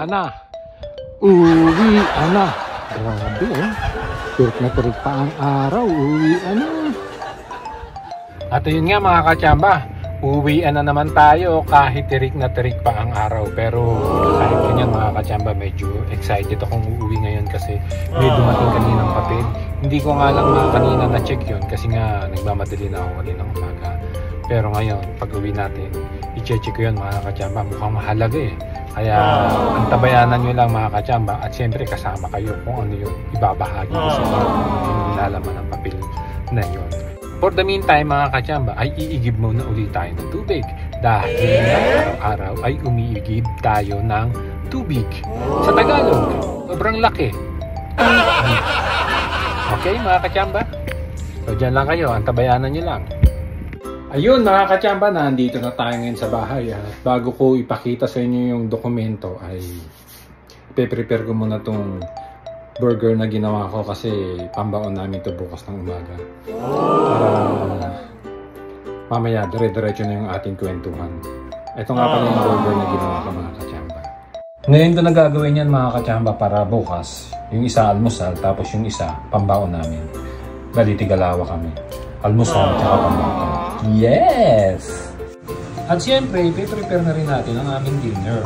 na. Uwian na. Grabe eh. Tirik na tirik pa ang araw. Uwian na. At yun nga mga kachamba, uwian na naman tayo kahit tirik na tirik pa ang araw. Pero kahit ganyan mga kachamba, medyo excited akong uuwi ngayon kasi may dumating kaninang papel. Hindi ko nga lang kanina na-check yun kasi nga nagmamadali na ako kaninang umaga. Pero ngayon, pag uwi natin, i-check ko yun mga kachamba. Mukhang mahalaga eh. Kaya antabayanan nyo lang mga kachamba at syempre kasama kayo kung ano yung ibabahagi ko sa inyo yung nilalaman ng papel na yun. For the meantime mga kachamba ay iigib muna ulit tayo ng tubig dahil araw-araw ay umiigib tayo ng tubig. Sa Tagalog, sobrang laki. Okay mga kachamba? So dyan lang kayo, antabayanan nyo lang. Ayun mga kachamba, nandito na tayo ngayon sa bahay. Bago ko ipakita sa inyo yung dokumento ay pe-prepare ko muna tong burger na ginawa ko kasi pambaon namin ito bukas ng umaga. Para mamaya dire-diretso na yung ating kwentuhan. Ito nga pala yung burger na ginawa ko mga kachamba. Ngayon ko na gagawin yan mga kachamba para bukas. Yung isa almusal tapos yung isa pambaon namin. Bali tigalawa kami. Almusal at saka pambaon. Yes! At siyempre, ipiprepare na rin natin ang aming dinner.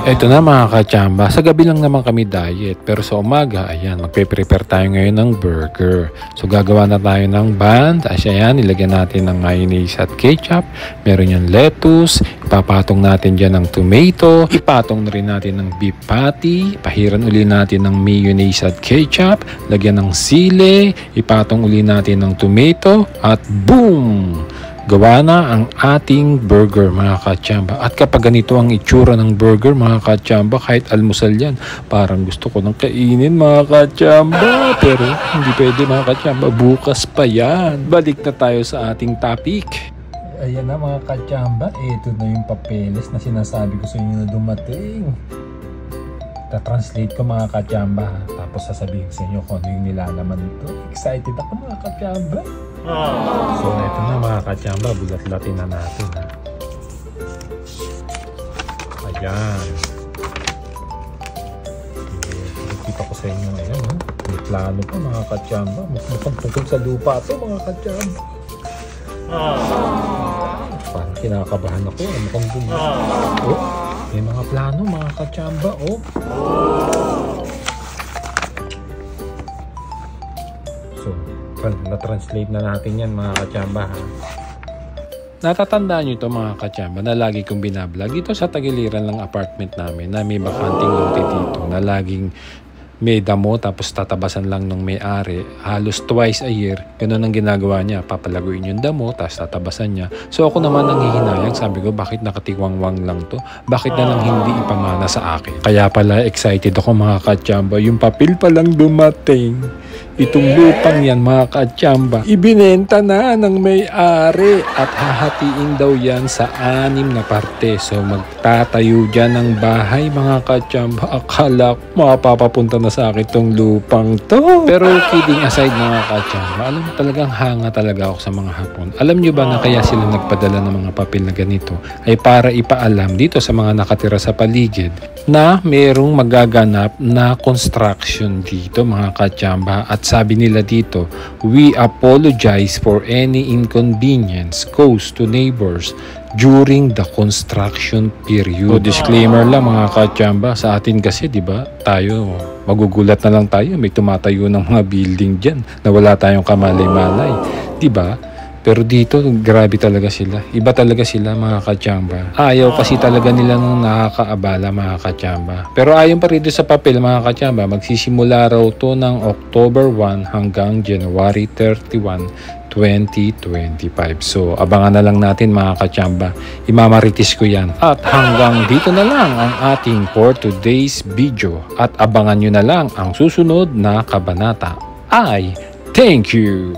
Ito na mga kachamba, sa gabi lang naman kami diet. Pero sa umaga, ayan, magpe-prepare tayo ngayon ng burger. So gagawa na tayo ng bun. Ayan, ilagyan natin ng mayonnaise at ketchup. Meron yung lettuce. Ipapatong natin dyan ng tomato. Ipatong na rin natin ng beef patty. Pahiran uli natin ng mayonnaise at ketchup. Lagyan ng sili. Ipatong uli natin ng tomato. At boom! Gawa na ang ating burger mga kachamba. At kapag ganito ang itsura ng burger mga kachamba, kahit almusal yan, parang gusto ko nang kainin mga kachamba. Pero hindi pwede mga kachamba, bukas pa yan. Balik na tayo sa ating topic. Ayan na mga kachamba, ito na yung papeles na sinasabi ko sa inyo na dumating. Ta-translate ko mga kachamba, tapos sasabihin sa inyo kung ano yung nilalaman nito. Excited ako mga kachamba. So ito na mga kachamba, bulat-latin na natin ha. Ayan. Kita ko sa inyo ayan ha. May plano pa mga kachamba. Mukhang tungkol sa lupa ito mga kachamba. Parang kinakabahan ako. Mukhang gumawa. Oh, may mga plano mga kachamba. Oh. So na-translate na natin yan mga kachamba ha. Natatandaan nyo ito mga kachamba na lagi kong binablog dito sa tagiliran ng apartment namin na may bakanting lote dito na laging may damo tapos tatabasan lang ng may-ari. Halos twice a year, ganun ang ginagawa niya. Papalaguin yung damo tapos tatabasan niya. So ako naman nanghihinayang, sabi ko bakit nakatiwangwang lang to? Bakit na lang hindi ipamana sa akin? Kaya pala excited ako mga kachamba. Yung papel palang dumating. Itong lupang yan mga kachamba, ibinenta na ng may-ari at hahatiin daw yan sa 6 na parte. So magtatayo dyan ng bahay mga kachamba. Akala ko mapapapunta na sa akin itong lupang to. Pero kidding aside mga kachamba, alam mo talagang hanga talaga ako sa mga Hapon. Alam nyo ba na kaya sila nagpadala ng mga papel na ganito ay para ipaalam dito sa mga nakatira sa paligid na mayroong magaganap na construction dito mga kachamba. At sabi nila dito, we apologize for any inconvenience caused to neighbors during the construction period. So disclaimer lang mga kachamba, sa atin kasi di ba tayo magugulat na lang tayo, may tumatayo ng mga building diyan na wala tayong kamalay-malay, di ba? Pero dito, grabe talaga sila. Iba talaga sila mga kachamba. Ayaw kasi talaga nila nung nakakaabala mga kachamba. Pero ayon pa rin sa papel mga kachamba, magsisimula raw to ng October 1 hanggang January 31, 2025. So, abangan na lang natin mga kachamba. Imamaritis ko yan. At hanggang dito na lang ang ating for today's video. At abangan nyo na lang ang susunod na kabanata. Thank you!